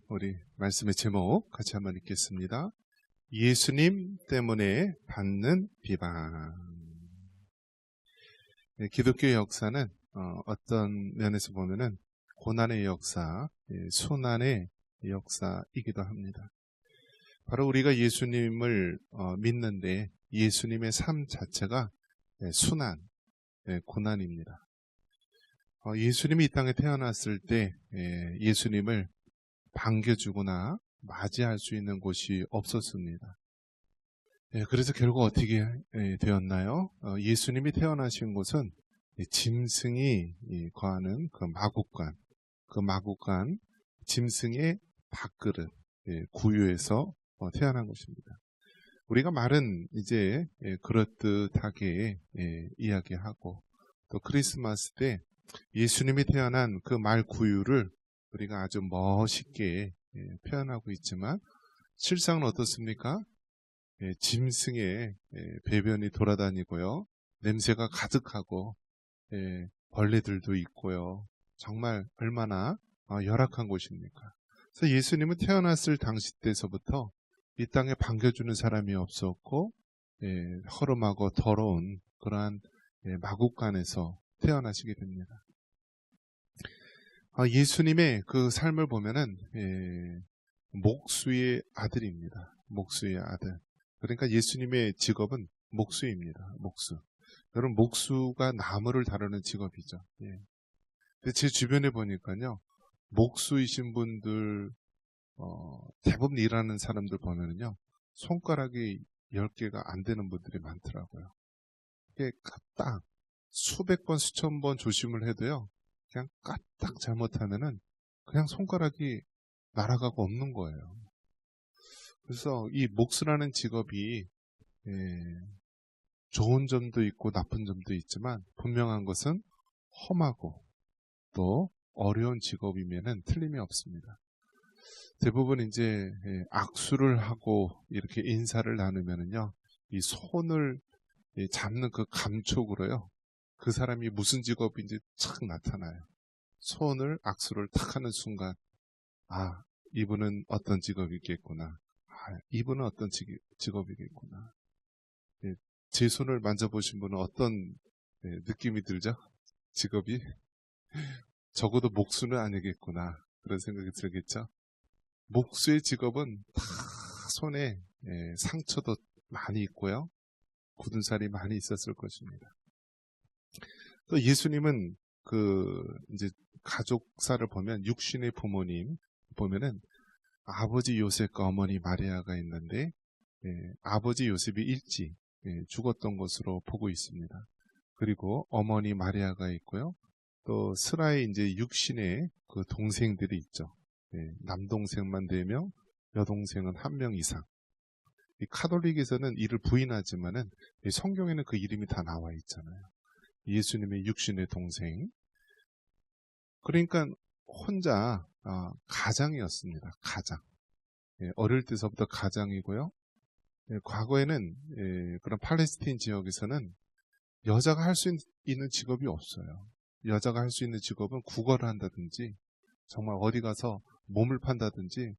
우리 말씀의 제목 같이 한번 읽겠습니다. 예수님 때문에 받는 비방. 기독교의 역사는 어떤 면에서 보면은 고난의 역사, 순환의 역사이기도 합니다. 바로 우리가 예수님을 믿는데 예수님의 삶 자체가 순환, 고난입니다. 예수님이 이 땅에 태어났을 때 예수님을 반겨주거나 맞이할 수 있는 곳이 없었습니다. 그래서 결국 어떻게 되었나요? 예수님이 태어나신 곳은 짐승이 거하는 그 마국간 짐승의 밥그릇 구유에서 태어난 것입니다. 우리가 말은 이제 그럴듯하게 이야기하고 또 크리스마스 때 예수님이 태어난 그 말 구유를 우리가 아주 멋있게 표현하고 있지만 실상은 어떻습니까? 짐승의 배변이 돌아다니고요. 냄새가 가득하고 벌레들도 있고요. 정말 얼마나 열악한 곳입니까? 그래서 예수님은 태어났을 당시 때서부터 이 땅에 반겨주는 사람이 없었고 허름하고 더러운 그러한 마국간에서 태어나시게 됩니다. 예수님의 그 삶을 보면은 목수의 아들입니다. 목수의 아들. 그러니까 예수님의 직업은 목수입니다. 목수. 여러분 목수가 나무를 다루는 직업이죠. 근데 제 주변에 보니까요, 목수이신 분들 대부분 일하는 사람들 보면은요, 손가락이 10개가 안 되는 분들이 많더라고요. 이게 딱 수백 번 수천 번 조심을 해도요, 그냥 까딱 잘못하면은 그냥 손가락이 날아가고 없는 거예요. 그래서 이 목수라는 직업이 좋은 점도 있고 나쁜 점도 있지만 분명한 것은 험하고 또 어려운 직업이면은 틀림이 없습니다. 대부분 이제 악수를 하고 이렇게 인사를 나누면은요, 이 손을 잡는 그 감촉으로요, 그 사람이 무슨 직업인지 착 나타나요. 손을 악수를 탁 하는 순간, 이분은 어떤 직업이겠구나. 이분은 어떤 직업이겠구나. 제 손을 만져보신 분은 어떤 느낌이 들죠? 직업이? 적어도 목수는 아니겠구나. 그런 생각이 들겠죠? 목수의 직업은 다 손에 상처도 많이 있고요. 굳은 살이 많이 있었을 것입니다. 또 예수님은 이제 가족사를 보면 육신의 부모님 보면은 아버지 요셉과 어머니 마리아가 있는데 아버지 요셉이 일찍 죽었던 것으로 보고 있습니다. 그리고 어머니 마리아가 있고요. 또 스라의 이제 육신의 그 동생들이 있죠. 남동생만 4명, 여동생은 1명 이상. 이 카톨릭에서는 이를 부인하지만은 성경에는 그 이름이 다 나와 있잖아요. 예수님의 육신의 동생. 그러니까 혼자 가장이었습니다. 가장. 어릴 때서부터 가장이고요. 과거에는 그런 팔레스틴 지역에서는 여자가 할 수 있는 직업이 없어요. 여자가 할 수 있는 직업은 국어를 한다든지 정말 어디 가서 몸을 판다든지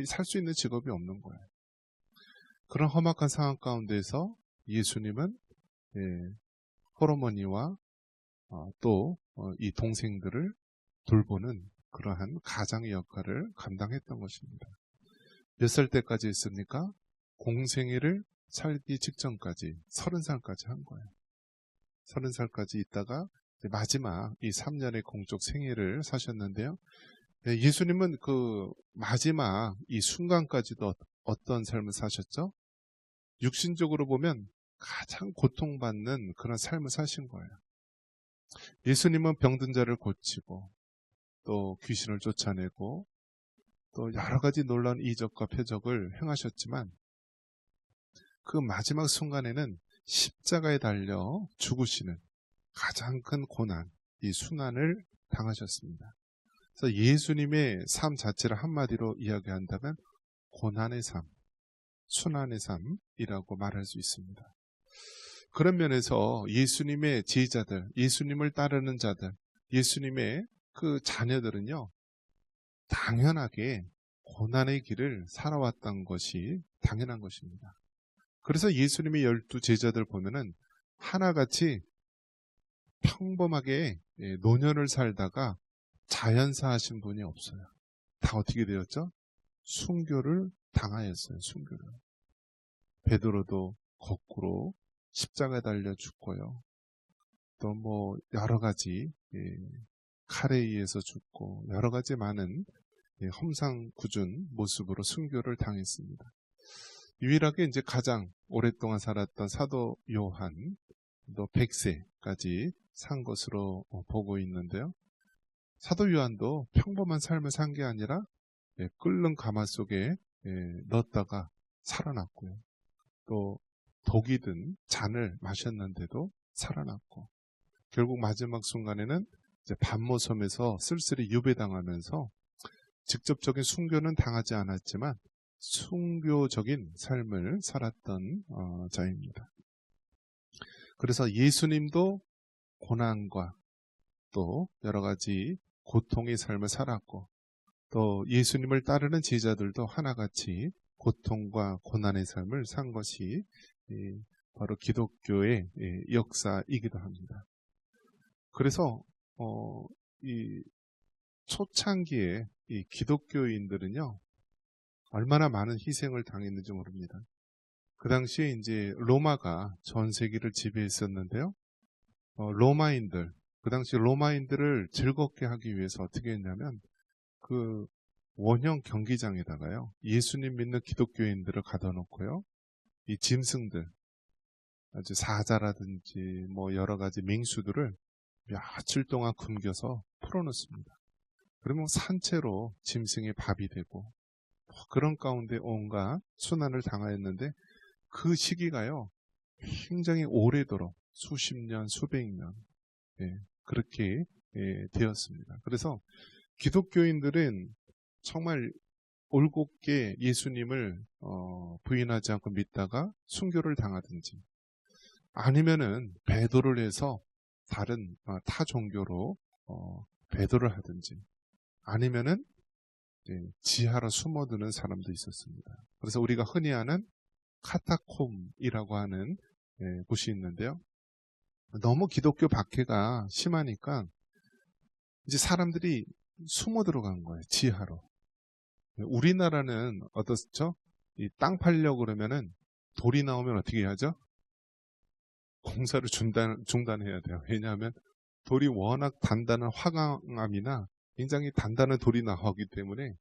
살 수 있는 직업이 없는 거예요. 그런 험악한 상황 가운데서 예수님은 홀어머니와 또 이 동생들을 돌보는 그러한 가장의 역할을 감당했던 것입니다. 몇 살 때까지 했습니까? 공생애를 살기 직전까지 30살까지 한 거예요. 30살까지 있다가 마지막 이 3년의 공적 생애를 사셨는데요. 예수님은 그 마지막 이 순간까지도 어떤 삶을 사셨죠? 육신적으로 보면 가장 고통받는 그런 삶을 사신 거예요. 예수님은 병든 자를 고치고 또 귀신을 쫓아내고 또 여러 가지 놀라운 이적과 표적을 행하셨지만 그 마지막 순간에는 십자가에 달려 죽으시는 가장 큰 고난, 이 순환을 당하셨습니다. 그래서 예수님의 삶 자체를 한마디로 이야기한다면 고난의 삶, 순환의 삶이라고 말할 수 있습니다. 그런 면에서 예수님의 제자들, 예수님을 따르는 자들, 예수님의 그 자녀들은요, 당연하게 고난의 길을 살아왔던 것이 당연한 것입니다. 그래서 예수님의 12 제자들 보면은 하나같이 평범하게 노년을 살다가 자연사 하신 분이 없어요. 다 어떻게 되었죠? 순교를 당하였어요. 순교를. 베드로도 거꾸로 십자가에 달려 죽고요. 또 뭐 여러 가지 칼에 의해서 죽고 여러 가지 많은 험상궂은 모습으로 순교를 당했습니다. 유일하게 이제 가장 오랫동안 살았던 사도 요한 또 100세까지 산 것으로 보고 있는데요. 사도 요한도 평범한 삶을 산 게 아니라 끓는 가마 속에 넣었다가 살아났고요. 또 독이 든 잔을 마셨는데도 살아났고, 결국 마지막 순간에는 이제 반모섬에서 쓸쓸히 유배당하면서 직접적인 순교는 당하지 않았지만 순교적인 삶을 살았던 자입니다. 그래서 예수님도 고난과 또 여러 가지 고통의 삶을 살았고, 또 예수님을 따르는 제자들도 하나같이 고통과 고난의 삶을 산 것이 바로 기독교의 역사이기도 합니다. 그래서 이 초창기에 이 기독교인들은요, 얼마나 많은 희생을 당했는지 모릅니다. 그 당시에 이제 로마가 전 세계를 지배했었는데요. 로마인들, 그 당시 로마인들을 즐겁게 하기 위해서 어떻게 했냐면 그 원형 경기장에다가요, 예수님 믿는 기독교인들을 가둬놓고요, 이 짐승들, 아주 사자라든지 뭐 여러 가지 맹수들을 며칠 동안 굶겨서 풀어놓습니다. 그러면 산채로 짐승의 밥이 되고 그런 가운데 온갖 순환을 당하였는데, 그 시기가요 굉장히 오래도록 수십 년, 수백 년 그렇게 되었습니다. 그래서 기독교인들은 정말 올곧게 예수님을 부인하지 않고 믿다가 순교를 당하든지, 아니면은 배도를 해서 다른 타 종교로 배도를 하든지, 아니면은 지하로 숨어드는 사람도 있었습니다. 그래서 우리가 흔히 아는 카타콤이라고 하는 곳이 있는데요. 너무 기독교 박해가 심하니까 이제 사람들이 숨어 들어간 거예요. 지하로. 우리나라는 어떻죠? 이 땅 팔려고 그러면은 돌이 나오면 어떻게 하죠? 공사를 중단해야 돼요. 왜냐하면 돌이 워낙 단단한 화강암이나 굉장히 단단한 돌이 나오기 때문에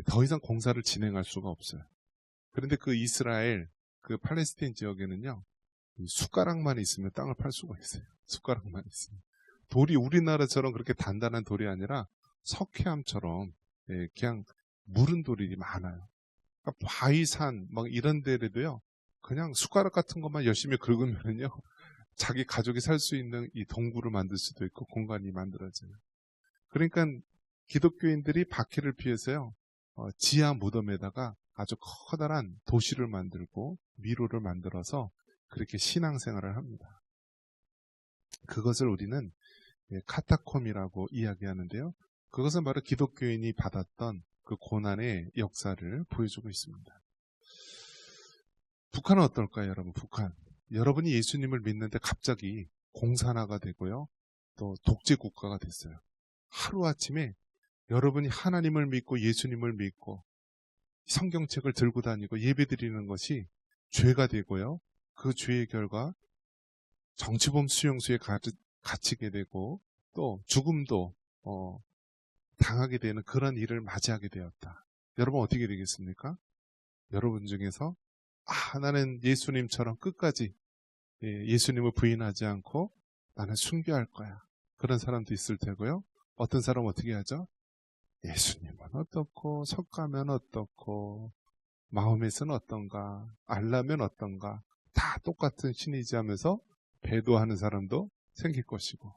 더 이상 공사를 진행할 수가 없어요. 그런데 그 이스라엘, 그 팔레스타인 지역에는요, 숟가락만 있으면 땅을 팔 수가 있어요. 숟가락만 있으면. 돌이 우리나라처럼 그렇게 단단한 돌이 아니라 석회암처럼 그냥 무른 돌이 많아요. 그러니까 바위산 막 이런 데라도요, 그냥 숟가락 같은 것만 열심히 긁으면요, 자기 가족이 살 수 있는 이 동굴을 만들 수도 있고 공간이 만들어져요. 그러니까 기독교인들이 박해를 피해서요, 지하 무덤에다가 아주 커다란 도시를 만들고 미로를 만들어서 그렇게 신앙생활을 합니다. 그것을 우리는 카타콤이라고 이야기하는데요. 그것은 바로 기독교인이 받았던 그 고난의 역사를 보여주고 있습니다. 북한은 어떨까요, 여러분? 북한. 여러분이 예수님을 믿는데 갑자기 공산화가 되고요, 또 독재 국가가 됐어요. 하루아침에 여러분이 하나님을 믿고 예수님을 믿고 성경책을 들고 다니고 예배드리는 것이 죄가 되고요, 그 죄의 결과 정치범 수용소에 갇히게 되고 또 죽음도 당하게 되는 그런 일을 맞이하게 되었다. 여러분 어떻게 되겠습니까? 여러분 중에서 나는 예수님처럼 끝까지 예수님을 부인하지 않고 나는 순교할 거야, 그런 사람도 있을 테고요. 어떤 사람은 어떻게 하죠? 예수님은 어떻고 석가면 어떻고 마음에서는 어떤가, 알라면 어떤가, 다 똑같은 신이지 하면서 배도하는 사람도 생길 것이고,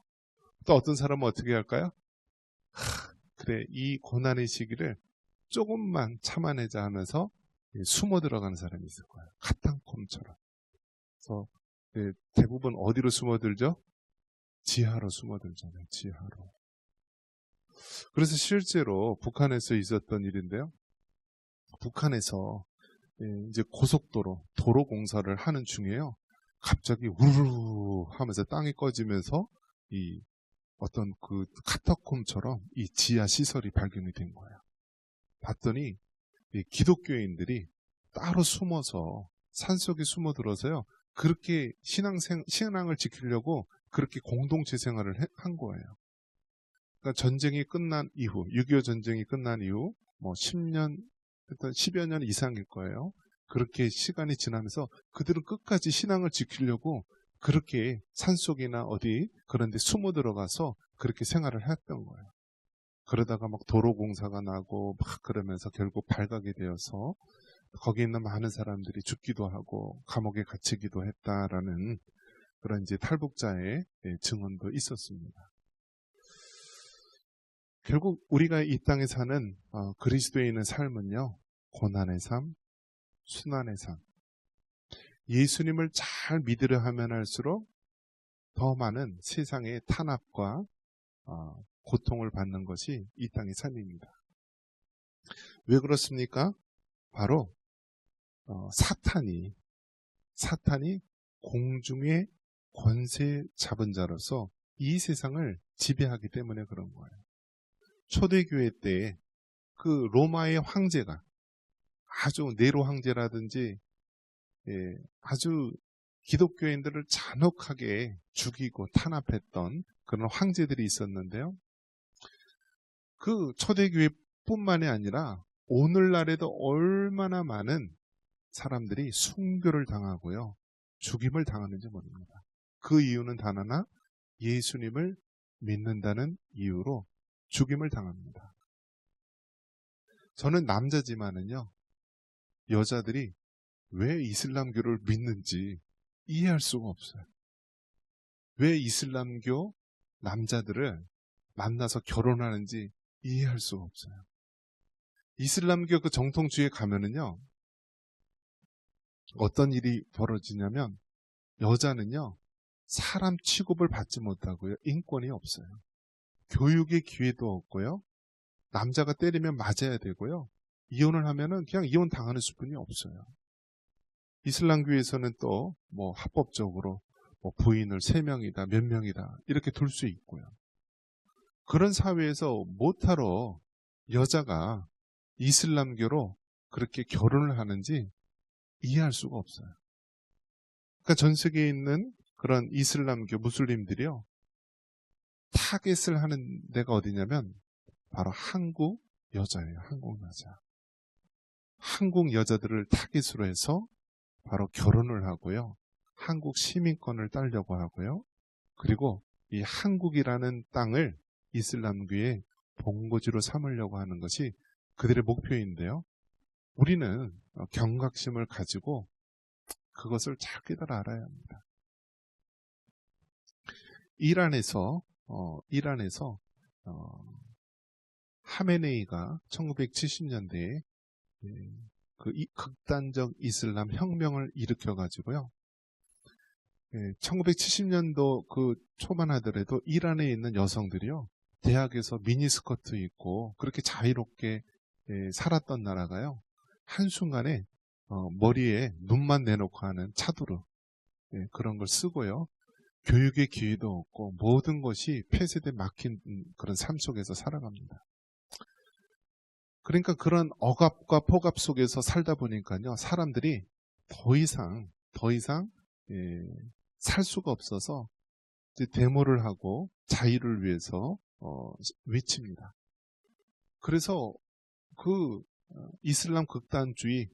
또 어떤 사람은 어떻게 할까요? 그래, 이 고난의 시기를 조금만 참아내자 하면서 숨어 들어가는 사람이 있을 거예요. 카탄콤처럼. 그래서 대부분 어디로 숨어들죠? 지하로 숨어들잖아요. 지하로. 그래서 실제로 북한에서 있었던 일인데요. 북한에서 이제 고속도로, 도로 공사를 하는 중에요. 갑자기 우르르 하면서 땅이 꺼지면서 이 어떤 그 카타콤처럼 이 지하 시설이 발견이 된 거예요. 봤더니 이 기독교인들이 따로 숨어서 산속에 숨어들어서요. 그렇게 신앙을 지키려고 그렇게 공동체 생활을 한 거예요. 그러니까 전쟁이 끝난 이후, 6.25 전쟁이 끝난 이후 뭐 10년, 일단 10여 년 이상일 거예요. 그렇게 시간이 지나면서 그들은 끝까지 신앙을 지키려고 그렇게 산속이나 어디 그런 데 숨어 들어가서 그렇게 생활을 했던 거예요. 그러다가 막 도로 공사가 나고 막 그러면서 결국 발각이 되어서 거기 있는 많은 사람들이 죽기도 하고 감옥에 갇히기도 했다라는 그런 이제 탈북자의 증언도 있었습니다. 결국 우리가 이 땅에 사는 그리스도인의 삶은요, 고난의 삶, 순환의 삶, 예수님을 잘 믿으려 하면 할수록 더 많은 세상의 탄압과 고통을 받는 것이 이 땅의 삶입니다. 왜 그렇습니까? 바로 사탄이 공중의 권세 잡은 자로서 이 세상을 지배하기 때문에 그런 거예요. 초대교회 때 그 로마의 황제가 아주 네로 황제라든지 아주 기독교인들을 잔혹하게 죽이고 탄압했던 그런 황제들이 있었는데요. 그 초대교회뿐만이 아니라 오늘날에도 얼마나 많은 사람들이 순교를 당하고요. 죽임을 당하는지 모릅니다. 그 이유는 단 하나, 예수님을 믿는다는 이유로 죽임을 당합니다. 저는 남자지만은요, 여자들이 왜 이슬람교를 믿는지 이해할 수가 없어요. 왜 이슬람교 남자들을 만나서 결혼하는지 이해할 수가 없어요. 이슬람교 그 정통주의에 가면은요, 어떤 일이 벌어지냐면, 여자는요, 사람 취급을 받지 못하고요, 인권이 없어요. 교육의 기회도 없고요, 남자가 때리면 맞아야 되고요, 이혼을 하면은 그냥 이혼 당하는 수뿐이 없어요. 이슬람교에서는 또 뭐 합법적으로 뭐 부인을 3명이다, 몇 명이다 이렇게 둘 수 있고요. 그런 사회에서 못하러 여자가 이슬람교로 그렇게 결혼을 하는지 이해할 수가 없어요. 그러니까 전 세계에 있는 그런 이슬람교 무슬림들이요, 타겟을 하는 데가 어디냐면 바로 한국 여자예요. 한국 여자. 한국 여자들을 타겟으로 해서 바로 결혼을 하고요, 한국 시민권을 따려고 하고요, 그리고 이 한국이라는 땅을 이슬람교의 본거지로 삼으려고 하는 것이 그들의 목표인데요. 우리는 경각심을 가지고 그것을 잘 깨달아 알아야 합니다. 이란에서 하메네이가 1970년대에 그 극단적 이슬람 혁명을 일으켜가지고요. 1970년도 그 초반 하더라도 이란에 있는 여성들이요, 대학에서 미니스커트 입고 그렇게 자유롭게 살았던 나라가요, 한순간에 머리에 눈만 내놓고 하는 차두르 그런 걸 쓰고요, 교육의 기회도 없고 모든 것이 폐쇄돼 막힌 그런 삶 속에서 살아갑니다. 그러니까 그런 억압과 폭압 속에서 살다 보니까요, 사람들이 더 이상 살 수가 없어서 이제 데모를 하고 자유를 위해서 외칩니다. 그래서 그 이슬람 극단주의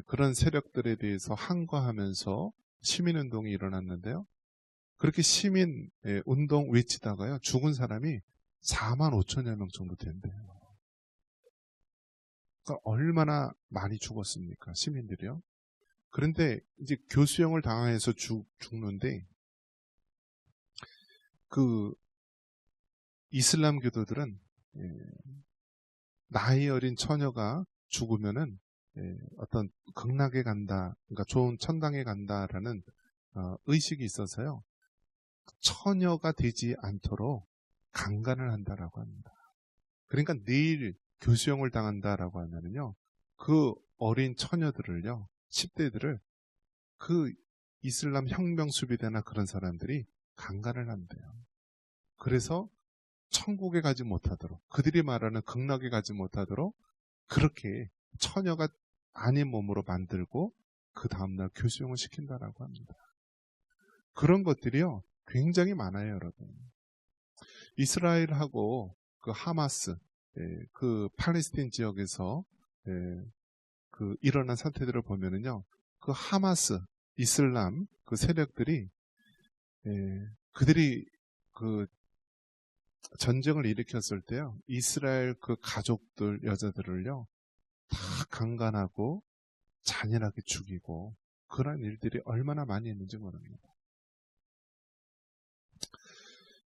그런 세력들에 대해서 항거하면서 시민운동이 일어났는데요. 그렇게 시민 운동 외치다가요, 죽은 사람이 4만 5천여 명 정도 된대요. 그러니까 얼마나 많이 죽었습니까, 시민들이요. 그런데 이제 교수형을 당해서 죽는데, 그 이슬람 교도들은 나이 어린 처녀가 죽으면은 어떤 극락에 간다, 그러니까 좋은 천당에 간다라는 의식이 있어서요, 처녀가 되지 않도록 강간을 한다라고 합니다. 그러니까 내일 교수형을 당한다라고 하면은요, 그 어린 처녀들을요, 10대들을 그 이슬람 혁명 수비대나 그런 사람들이 강간을 한대요. 그래서 천국에 가지 못하도록, 그들이 말하는 극락에 가지 못하도록 그렇게 처녀가 아닌 몸으로 만들고 그 다음날 교수형을 시킨다라고 합니다. 그런 것들이요 굉장히 많아요, 여러분. 이스라엘하고 그 하마스, 그 팔레스틴 지역에서 그 일어난 사태들을 보면은요, 그 하마스, 이슬람 그 세력들이 그들이 그 전쟁을 일으켰을 때요, 이스라엘 그 가족들, 여자들을요 다 강간하고 잔인하게 죽이고 그런 일들이 얼마나 많이 있는지 모릅니다.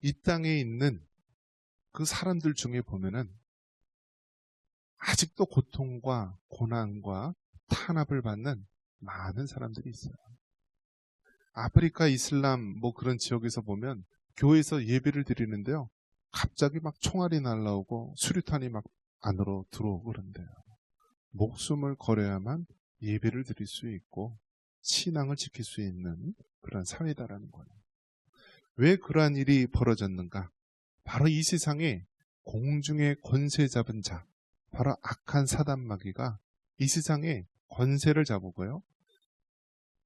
이 땅에 있는 그 사람들 중에 보면은 아직도 고통과 고난과 탄압을 받는 많은 사람들이 있어요. 아프리카 이슬람 뭐 그런 지역에서 보면 교회에서 예배를 드리는데요, 갑자기 막 총알이 날라오고 수류탄이 막 안으로 들어오고 그런대요. 목숨을 걸어야만 예배를 드릴 수 있고 신앙을 지킬 수 있는 그런 사회다라는 거예요. 왜 그러한 일이 벌어졌는가? 바로 이 세상에 공중의 권세 잡은 자, 바로 악한 사단 마귀가 이 세상에 권세를 잡고요,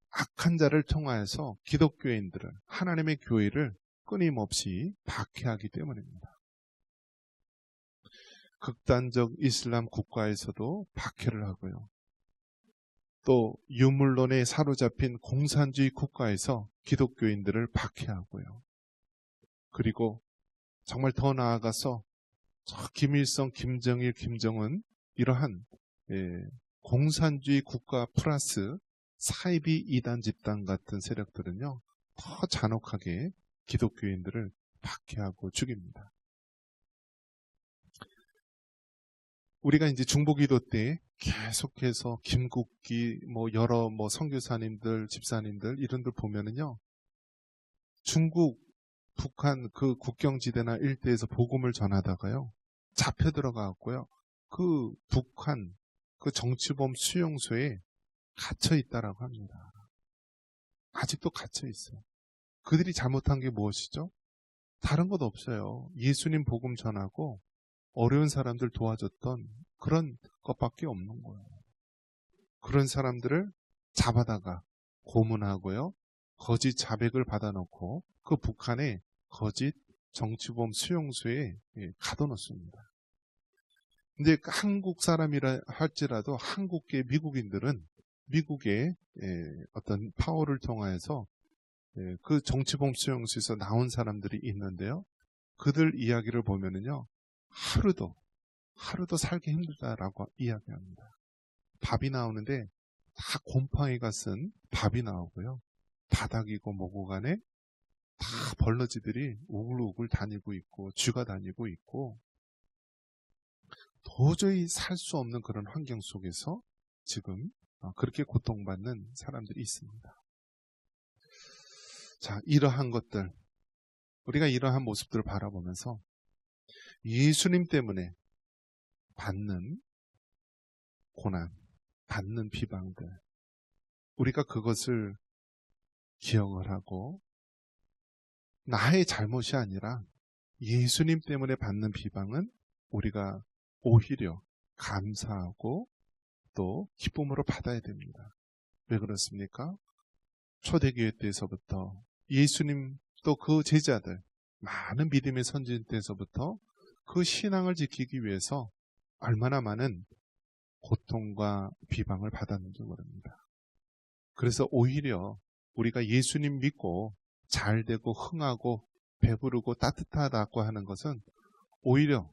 악한 자를 통하여서 기독교인들을, 하나님의 교회를 끊임없이 박해하기 때문입니다. 극단적 이슬람 국가에서도 박해를 하고요, 또 유물론에 사로잡힌 공산주의 국가에서 기독교인들을 박해하고요, 그리고 정말 더 나아가서 김일성, 김정일, 김정은 이러한 공산주의 국가 플러스 사이비 이단 집단 같은 세력들은요 더 잔혹하게 기독교인들을 박해하고 죽입니다. 우리가 이제 중보기도 때 계속해서 김국기 여러 선교사님들, 집사님들 이런들 보면은요, 중국, 북한 그 국경지대나 일대에서 복음을 전하다가요 잡혀 들어가고요, 그 북한 그 정치범 수용소에 갇혀 있다라고 합니다. 아직도 갇혀 있어요. 그들이 잘못한 게 무엇이죠? 다른 것 없어요. 예수님 복음 전하고 어려운 사람들 도와줬던 그런 것밖에 없는 거예요. 그런 사람들을 잡아다가 고문하고요, 거짓 자백을 받아놓고 그 북한의 거짓 정치범 수용소에 가둬놓습니다. 근데 한국 사람이라 할지라도 한국계 미국인들은 미국의 어떤 파워를 통하여서 그 정치범 수용소에서 나온 사람들이 있는데요, 그들 이야기를 보면은요 하루도 살기 힘들다라고 이야기합니다. 밥이 나오는데 다 곰팡이가 쓴 밥이 나오고요, 바닥이고 뭐고 간에 다 벌러지들이 우글우글 다니고 있고 쥐가 다니고 있고 도저히 살 수 없는 그런 환경 속에서 지금 그렇게 고통받는 사람들이 있습니다. 자, 이러한 것들, 우리가 이러한 모습들을 바라보면서 예수님 때문에 받는 고난, 받는 비방들, 우리가 그것을 기억을 하고 나의 잘못이 아니라 예수님 때문에 받는 비방은 우리가 오히려 감사하고 또 기쁨으로 받아야 됩니다. 왜 그렇습니까? 초대교회 때에서부터 예수님 또 그 제자들, 많은 믿음의 선진 때에서부터 그 신앙을 지키기 위해서 얼마나 많은 고통과 비방을 받았는지 모릅니다. 그래서 오히려 우리가 예수님 믿고 잘 되고 흥하고 배부르고 따뜻하다고 하는 것은 오히려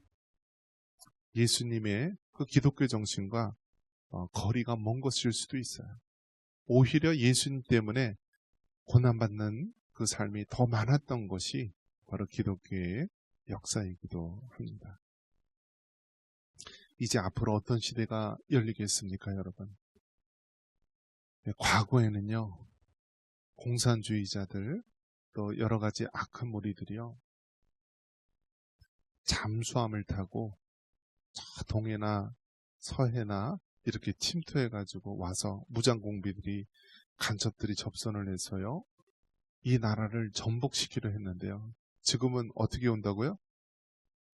예수님의 그 기독교 정신과 거리가 먼 것일 수도 있어요. 오히려 예수님 때문에 고난받는 그 삶이 더 많았던 것이 바로 기독교의 역사이기도 합니다. 이제 앞으로 어떤 시대가 열리겠습니까, 여러분? 과거에는요, 공산주의자들 또 여러 가지 악한 무리들이요, 잠수함을 타고 저 동해나 서해나 이렇게 침투해가지고 와서 무장공비들이 간첩들이 접선을 해서요. 이 나라를 전복시키려 했는데요. 지금은 어떻게 온다고요?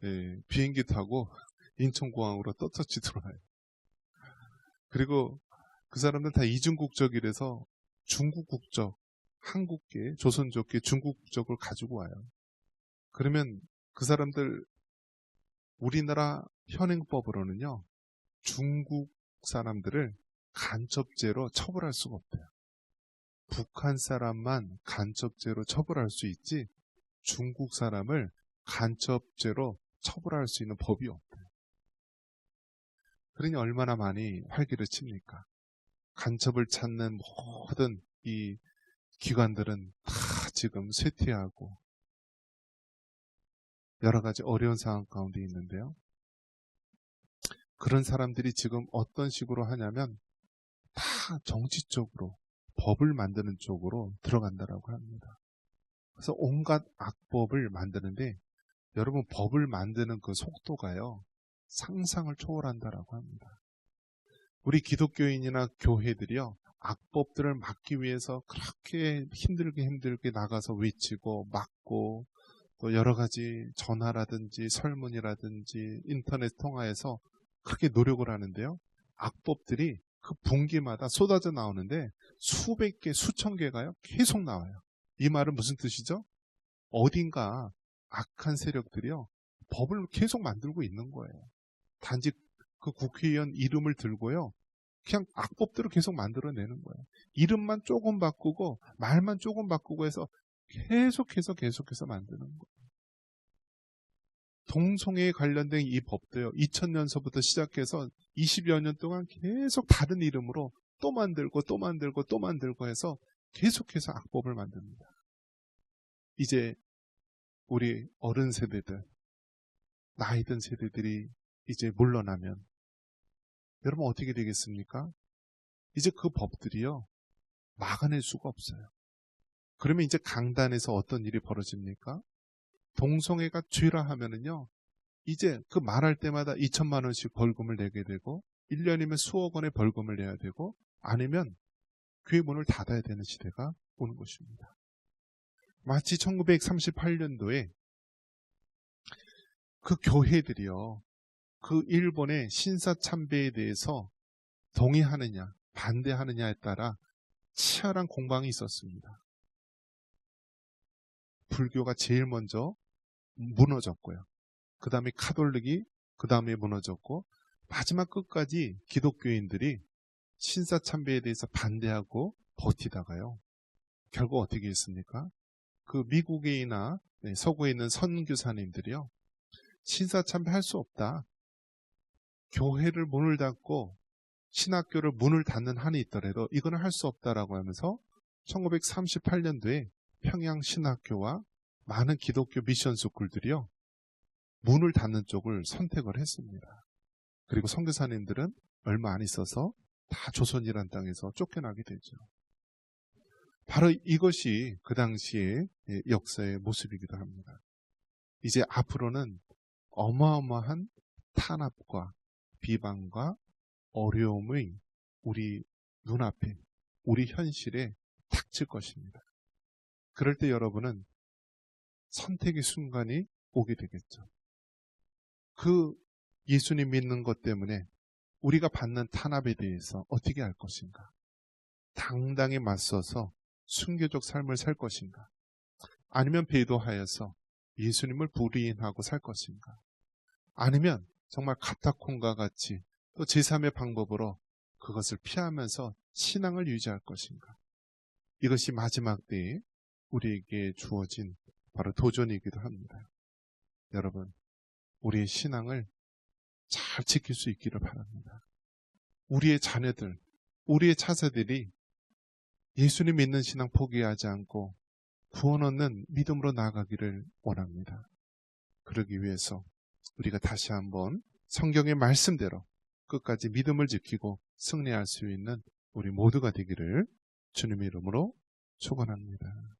네, 비행기 타고 인천공항으로 떳떳이 들어와요. 그리고 그 사람들 다 이중국적이라서 중국 국적, 한국계, 조선족계, 중국 국적을 가지고 와요. 그러면 그 사람들 우리나라 현행법으로는요. 중국 사람들을 간첩죄로 처벌할 수가 없대요. 북한 사람만 간첩죄로 처벌할 수 있지 중국 사람을 간첩죄로 처벌할 수 있는 법이 없대요. 그러니 얼마나 많이 활기를 칩니까? 간첩을 찾는 모든 이 기관들은 다 지금 쇠퇴하고 여러 가지 어려운 상황 가운데 있는데요. 그런 사람들이 지금 어떤 식으로 하냐면 다 정치적으로 법을 만드는 쪽으로 들어간다라고 합니다. 그래서 온갖 악법을 만드는데 여러분 법을 만드는 그 속도가요. 상상을 초월한다라고 합니다. 우리 기독교인이나 교회들이요. 악법들을 막기 위해서 그렇게 힘들게 나가서 외치고 막고 또 여러 가지 전화라든지 설문이라든지 인터넷 통화해서 그렇게 노력을 하는데요. 악법들이 그 분기마다 쏟아져 나오는데 수백 개, 수천 개가요. 계속 나와요. 이 말은 무슨 뜻이죠? 어딘가 악한 세력들이요. 법을 계속 만들고 있는 거예요. 단지 그 국회의원 이름을 들고요. 그냥 악법들을 계속 만들어내는 거예요. 이름만 조금 바꾸고 말만 조금 바꾸고 해서 계속해서 만드는 거예요. 동성애에 관련된 이 법도요. 2000년서부터 시작해서 20여 년 동안 계속 다른 이름으로 또 만들고 해서 계속해서 악법을 만듭니다. 이제 우리 어른 세대들, 나이 든 세대들이 이제 물러나면 여러분 어떻게 되겠습니까? 이제 그 법들이요. 막아낼 수가 없어요. 그러면 이제 강단에서 어떤 일이 벌어집니까? 동성애가 죄라 하면은요. 이제 그 말할 때마다 2천만 원씩 벌금을 내게 되고 1년이면 수억 원의 벌금을 내야 되고 아니면 교회 문을 닫아야 되는 시대가 오는 것입니다. 마치 1938년도에 그 교회들이요. 그 일본의 신사참배에 대해서 동의하느냐 반대하느냐에 따라 치열한 공방이 있었습니다. 불교가 제일 먼저 무너졌고요. 그 다음에 카톨릭이 그 다음에 무너졌고 마지막 끝까지 기독교인들이 신사참배에 대해서 반대하고 버티다가요. 결국 어떻게 했습니까? 그 미국이나 서구에 있는 선교사님들이요. 신사참배 할 수 없다. 교회를 문을 닫고 신학교를 문을 닫는 한이 있더라도 이거는 할 수 없다라고 하면서 1938년도에 평양 신학교와 많은 기독교 미션 스쿨들이요. 문을 닫는 쪽을 선택을 했습니다. 그리고 선교사님들은 얼마 안 있어서 다 조선이란 땅에서 쫓겨나게 되죠. 바로 이것이 그 당시의 역사의 모습이기도 합니다. 이제 앞으로는 어마어마한 탄압과 비방과 어려움의 우리 눈앞에, 우리 현실에 닥칠 것입니다. 그럴 때 여러분은 선택의 순간이 오게 되겠죠. 그 예수님 믿는 것 때문에 우리가 받는 탄압에 대해서 어떻게 할 것인가? 당당히 맞서서 순교적 삶을 살 것인가? 아니면 배도하여서 예수님을 불의인하고 살 것인가? 아니면 정말 카타콤과 같이 또 제3의 방법으로 그것을 피하면서 신앙을 유지할 것인가? 이것이 마지막 때에 우리에게 주어진 바로 도전이기도 합니다. 여러분, 우리의 신앙을 잘 지킬 수 있기를 바랍니다. 우리의 자녀들, 우리의 차세들이 예수님 믿는 신앙 포기하지 않고 구원 얻는 믿음으로 나아가기를 원합니다. 그러기 위해서 우리가 다시 한번 성경의 말씀대로 끝까지 믿음을 지키고 승리할 수 있는 우리 모두가 되기를 주님의 이름으로 축원합니다.